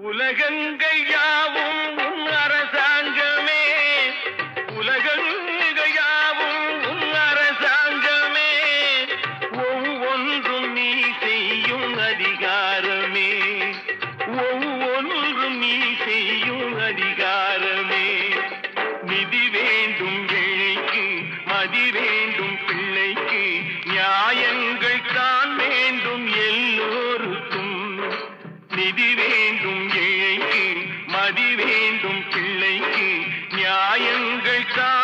உலகங்கள் யாவும் உன் அரசாங்கமே, உலகங்கள் யாவும் உன் அரசாங்கமே, ஒவ்வொன்றும் நீ செய்யும் அதிகாரமே, ஒவ்வொன்றும் நீ செய்யும் அதிகாரமே. நிதி வேண்டும் ஏழைக்கு, மதி வேண்டும் பிள்ளைக்கு, நியாயங்கள் தான் வேண்டும் எல்லோருக்கும். நிதி வேண்டும் ஏழைக்கு, மதி வேண்டும் பிள்ளைக்கு, நியாயங்கள் தான்